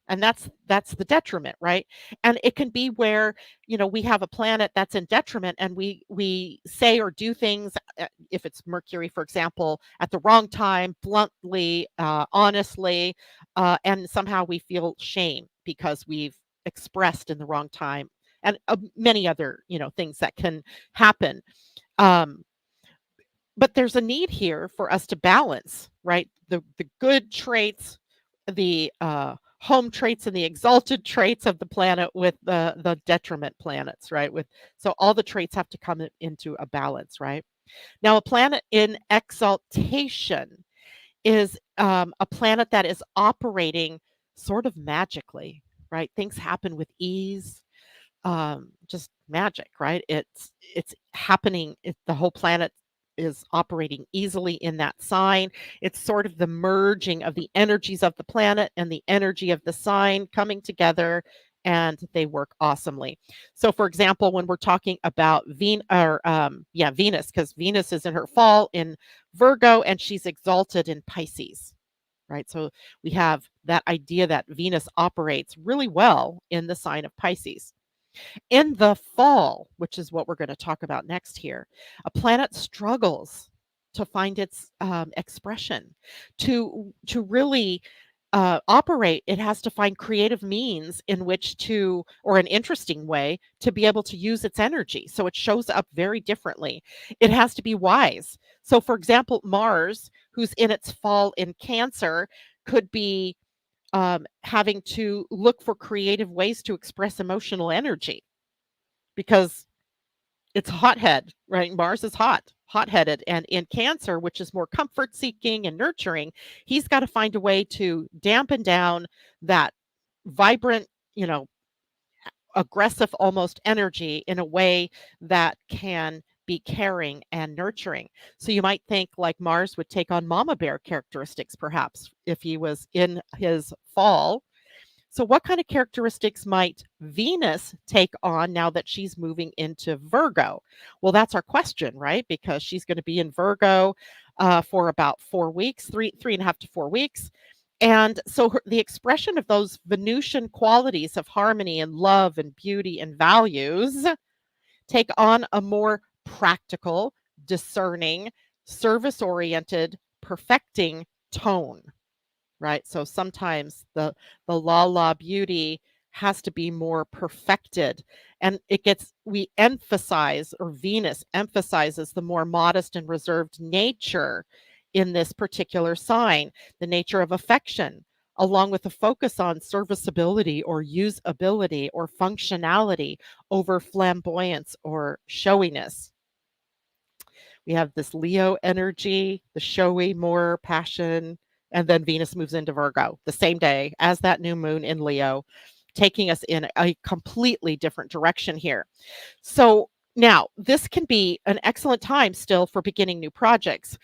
A: And that's the detriment, right? And it can be where, we have a planet that's in detriment, and we say or do things, if it's Mercury, for example, at the wrong time, bluntly, honestly, and somehow we feel shame because we've expressed in the wrong time, and many other things that can happen. Um, but there's a need here for us to balance, right? The good traits, the home traits, and the exalted traits of the planet with the detriment planets, right? So all the traits have to come into a balance, right? Now, a planet in exaltation is a planet that is operating sort of magically, right? Things happen with ease, just magic, right? It's happening. The whole planet is operating easily in that sign. It's sort of the merging of the energies of the planet and the energy of the sign coming together, and they work awesomely. So, for example, when we're talking about Venus, because Venus is in her fall in Virgo and she's exalted in Pisces. Right. So we have that idea that Venus operates really well in the sign of Pisces. In the fall, which is what we're going to talk about next here, a planet struggles to find its expression. To really operate, it has to find creative means in which to, or an interesting way to be able to use its energy. So it shows up very differently. It has to be wise. So, for example, Mars, who's in its fall in Cancer, could be having to look for creative ways to express emotional energy, because it's hothead, right? Mars is hot-headed, and in Cancer, which is more comfort seeking and nurturing, he's got to find a way to dampen down that vibrant, aggressive almost energy in a way that can be caring and nurturing. So you might think like Mars would take on mama bear characteristics, perhaps, if he was in his fall. So, what kind of characteristics might Venus take on now that she's moving into Virgo? Well, that's our question, right? Because she's going to be in Virgo for about 4 weeks, 3.5 to 4 weeks. And so the expression of those Venusian qualities of harmony and love and beauty and values take on a more practical, discerning, service oriented, perfecting tone, right? So sometimes the la beauty has to be more perfected, and we emphasize, or Venus emphasizes, the more modest and reserved nature in this particular sign, the nature of affection, along with a focus on serviceability or usability or functionality over flamboyance or showiness. We have this Leo energy, the showy, more passion, and then Venus moves into Virgo the same day as that new moon in Leo, taking us in a completely different direction here. So now this can be an excellent time still for beginning new projects,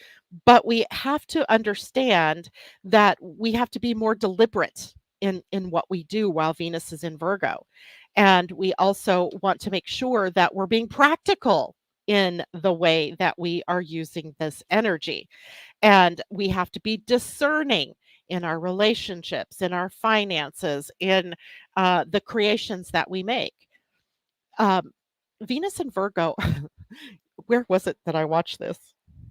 A: but we have to understand that we have to be more deliberate in what we do while Venus is in Virgo. And we also want to make sure that we're being practical in the way that we are using this energy. And we have to be discerning in our relationships, in our finances, in the creations that we make. Um, Venus and Virgo, where was it that I watched this?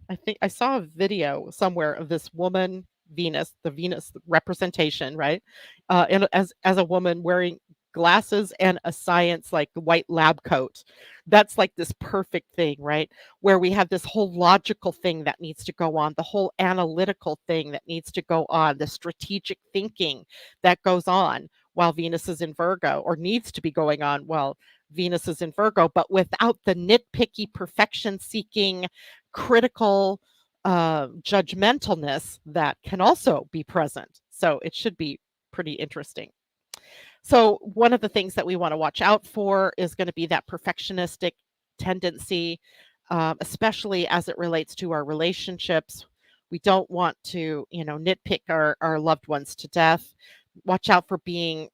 A: I think I saw a video somewhere of this woman. the Venus representation, right? And as a woman wearing glasses and a science like white lab coat. That's like this perfect thing, right? Where we have this whole logical thing that needs to go on, the whole analytical thing that needs to go on, the strategic thinking that goes on while Venus is in Virgo, or needs to be going on while Venus is in Virgo, but without the nitpicky, perfection seeking, critical judgmentalness that can also be present. So it should be pretty interesting. So, one of the things that we want to watch out for is going to be that perfectionistic tendency, especially as it relates to our relationships. We don't want to, nitpick our loved ones to death. Watch out for being,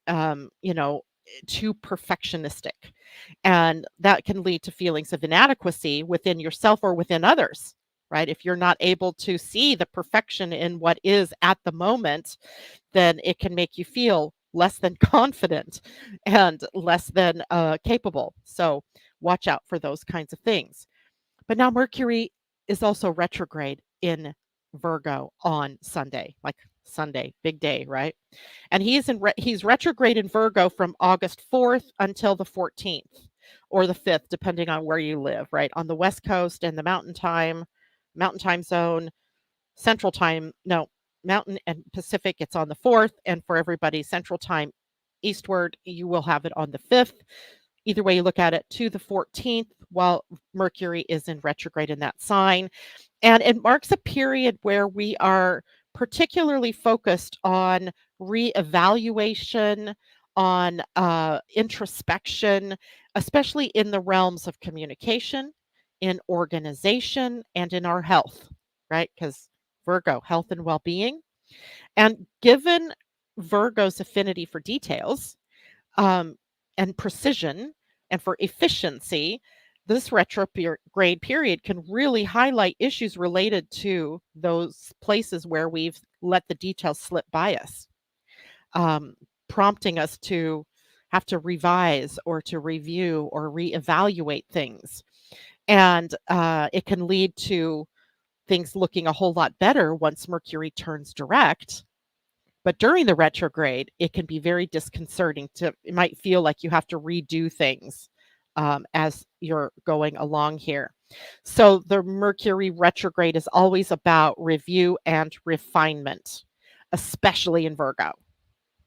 A: too perfectionistic. And that can lead to feelings of inadequacy within yourself or within others, right? If you're not able to see the perfection in what is at the moment, then it can make you feel less than confident and less than capable. So watch out for those kinds of things. But now Mercury is also retrograde in Virgo on Sunday, like Sunday, big day, right? And he's retrograde in Virgo from August 4th until the 14th or the 5th, depending on where you live, right? On the West Coast and the Mountain Time Zone, Central Time, no, Mountain and Pacific, it's on the 4th. And for everybody, Central Time eastward, you will have it on the 5th. Either way you look at it, to the 14th, while Mercury is in retrograde in that sign. And it marks a period where we are particularly focused on reevaluation, on introspection, especially in the realms of communication, in organization, and in our health, right? Because Virgo, health and well being. And given Virgo's affinity for details, um, and precision and for efficiency, this retrograde period can really highlight issues related to those places where we've let the details slip by us, um, prompting us to have to revise or to review or reevaluate things. And it can lead to things looking a whole lot better once Mercury turns direct, but during the retrograde, it can be very disconcerting. It might feel like you have to redo things as you're going along here. So the Mercury retrograde is always about review and refinement, especially in Virgo,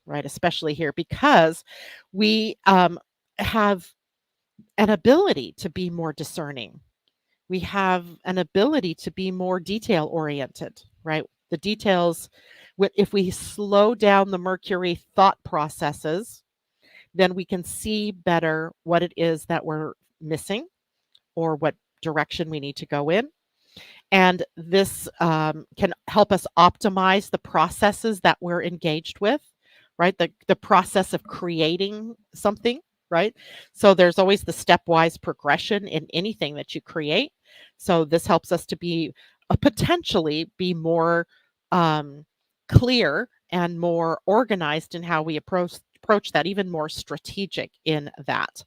A: right? Especially here because we have an ability to be more discerning. We have an ability to be more detail oriented, right? The details, if we slow down the Mercury thought processes, then we can see better what it is that we're missing or what direction we need to go in. And this can help us optimize the processes that we're engaged with, right? The process of creating something, right? So there's always the stepwise progression in anything that you create. So this helps us to be potentially be more clear and more organized in how we approach that, even more strategic in that.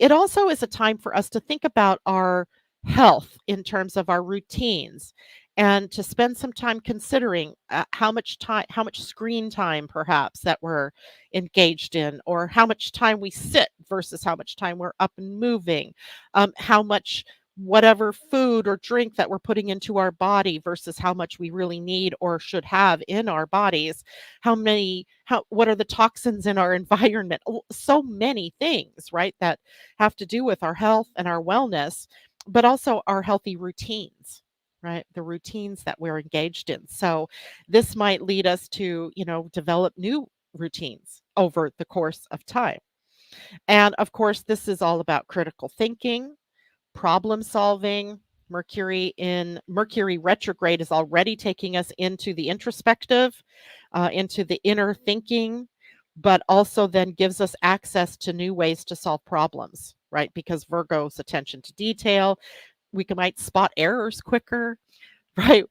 A: It also is a time for us to think about our health in terms of our routines and to spend some time considering how much screen time perhaps that we're engaged in, or how much time we sit versus how much time we're up and moving, how much whatever food or drink that we're putting into our body versus how much we really need or should have in our bodies, what are the toxins in our environment. So many things, right, that have to do with our health and our wellness, but also our healthy routines, right? The routines that we're engaged in. So this might lead us to, develop new routines over the course of time. And of course, this is all about critical thinking, problem solving. Mercury retrograde is already taking us into the introspective, into the inner thinking, but also then gives us access to new ways to solve problems, right? Because Virgo's attention to detail, might spot errors quicker, right?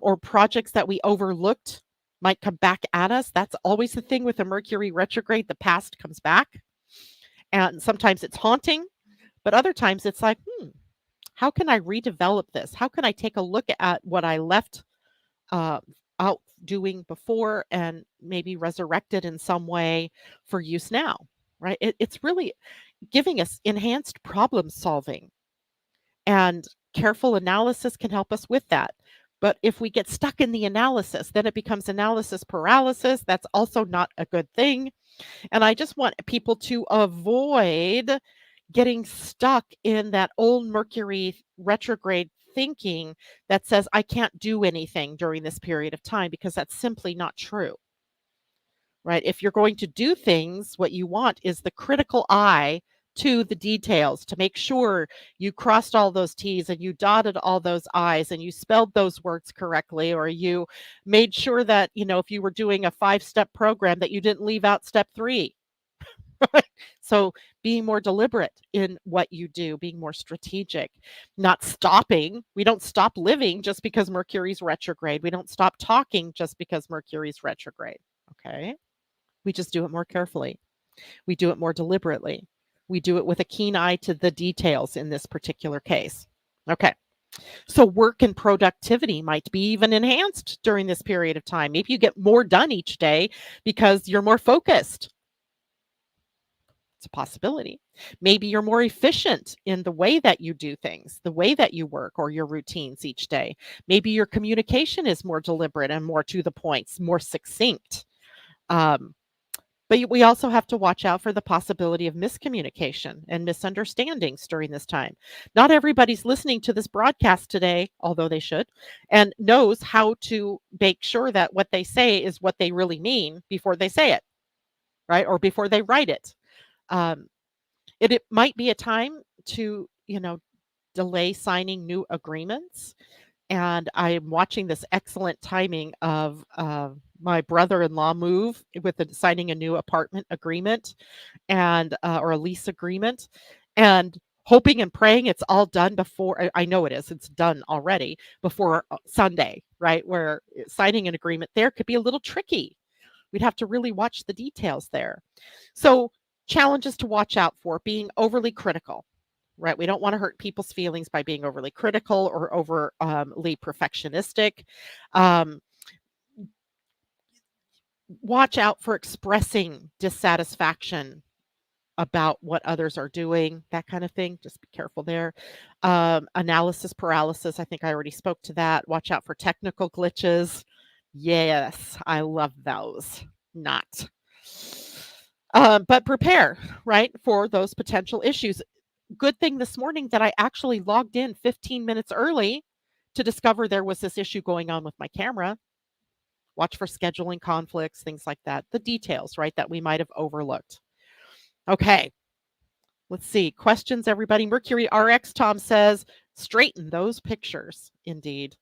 A: Or projects that we overlooked might come back at us. That's always the thing with a Mercury retrograde. The past comes back, and sometimes it's haunting, but other times it's like, how can I redevelop this? How can I take a look at what I left uh, out doing before and maybe resurrect it in some way for use now, right? It's really giving us enhanced problem solving, and careful analysis can help us with that. But if we get stuck in the analysis, then it becomes analysis paralysis. That's also not a good thing. And I just want people to avoid getting stuck in that old Mercury retrograde thinking that says, I can't do anything during this period of time, because that's simply not true, right? If you're going to do things, what you want is the critical eye to the details to make sure you crossed all those T's and you dotted all those I's and you spelled those words correctly, or you made sure that, if you were doing a 5-step program, that you didn't leave out step 3. So being more deliberate in what you do, being more strategic, not stopping. We don't stop living just because Mercury's retrograde. We don't stop talking just because Mercury's retrograde. Okay. We just do it more carefully. We do it more deliberately. We do it with a keen eye to the details in this particular case. Okay. So work and productivity might be even enhanced during this period of time. Maybe you get more done each day because you're more focused. It's a possibility. Maybe you're more efficient in the way that you do things, the way that you work, or your routines each day. Maybe your communication is more deliberate and more to the point, more succinct. But we also have to watch out for the possibility of miscommunication and misunderstandings during this time. Not everybody's listening to this broadcast today, although they should, and knows how to make sure that what they say is what they really mean before they say it, right? Or before they write it. It might be a time to, delay signing new agreements. And I'm watching this excellent timing of my brother-in-law move with signing a new apartment agreement and or a lease agreement, and hoping and praying it's all done before. I know it is. It's done already before Sunday, right? Where signing an agreement there could be a little tricky. We'd have to really watch the details there. So challenges to watch out for: being overly critical, right? We don't want to hurt people's feelings by being overly critical or overly perfectionistic. Watch out for expressing dissatisfaction about what others are doing, that kind of thing. Just be careful there. Analysis paralysis, I think I already spoke to that. Watch out for technical glitches. Yes, I love those. Not. But prepare, right, for those potential issues. Good thing this morning that I actually logged in 15 minutes early to discover there was this issue going on with my camera. Watch for scheduling conflicts, things like that. The details, right, that we might have overlooked. Okay. Let's see. Questions, everybody? Mercury RX, Tom says, straighten those pictures. Indeed.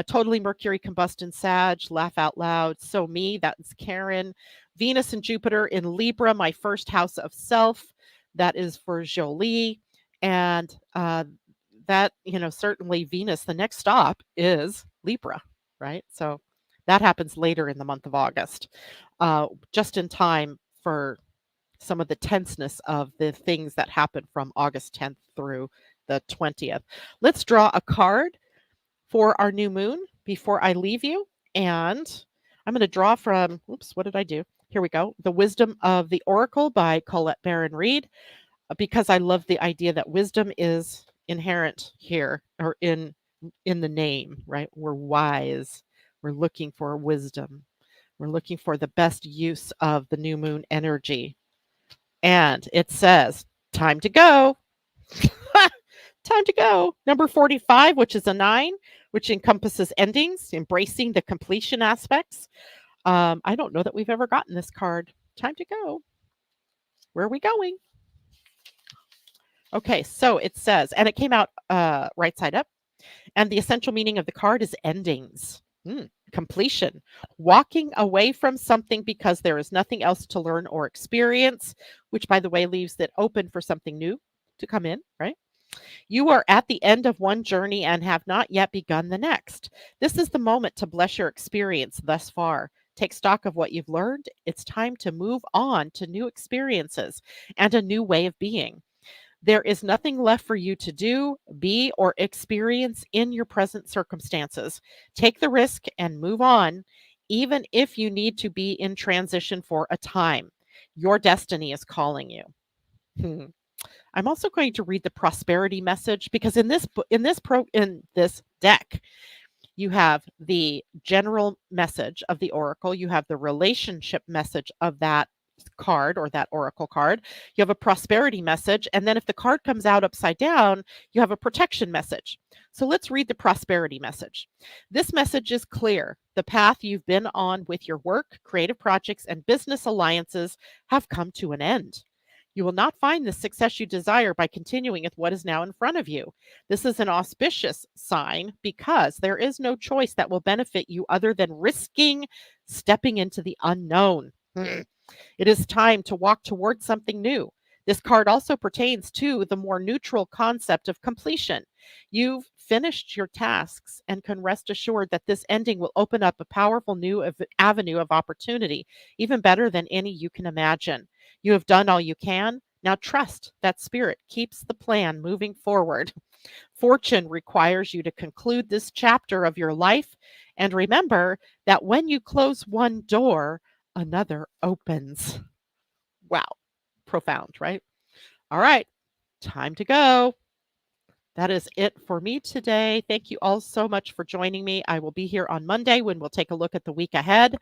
A: Totally Mercury combustion Sag, laugh out loud. So me, that's Karen. Venus and Jupiter in Libra, my first house of self. That is for Jolie. And that, certainly Venus, the next stop is Libra, right? So that happens later in the month of August, just in time for some of the tenseness of the things that happen from August 10th through the 20th. Let's draw a card for our new moon before I leave you. And I'm going to draw from, oops, what did I do? Here we go. The Wisdom of the Oracle by Colette Baron-Reid, because I love the idea that wisdom is inherent here, or in the name, right? We're wise. We're looking for wisdom. We're looking for the best use of the new moon energy. And it says, time to go. Time to go. Number 45, which is a 9, which encompasses endings, embracing the completion aspects. I don't know that we've ever gotten this card. Time to go. Where are we going? Okay, so it says, and it came out right side up, and the essential meaning of the card is endings. Completion. Walking away from something because there is nothing else to learn or experience, which, by the way, leaves it open for something new to come in, right? You are at the end of one journey and have not yet begun the next. This is the moment to bless your experience thus far. Take stock of what you've learned. It's time to move on to new experiences and a new way of being. There is nothing left for you to do, be, or experience in your present circumstances. Take the risk and move on even if you need to be in transition for a time. Your destiny is calling you. Hmm. I'm also going to read the prosperity message because in this deck, you have the general message of the oracle, you have the relationship message of that card or that oracle card, you have a prosperity message, and then if the card comes out upside down, you have a protection message. So let's read the prosperity message. This message is clear. The path you've been on with your work, creative projects, and business alliances have come to an end. You will not find the success you desire by continuing with what is now in front of you. This is an auspicious sign because there is no choice that will benefit you other than risking stepping into the unknown. It is time to walk towards something new. This card also pertains to the more neutral concept of completion. You've finished your tasks and can rest assured that this ending will open up a powerful new avenue of opportunity, even better than any you can imagine. You have done all you can. Now trust that spirit keeps the plan moving forward. Fortune requires you to conclude this chapter of your life. And remember that when you close one door, another opens. Wow. Profound, right? All right. Time to go. That is it for me today. Thank you all so much for joining me. I will be here on Monday when we'll take a look at the week ahead,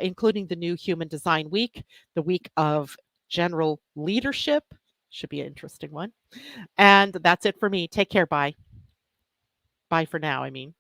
A: including the new Human Design Week, the week of general leadership. Should be an interesting one. And that's it for me. Take care. Bye. Bye for now, I mean.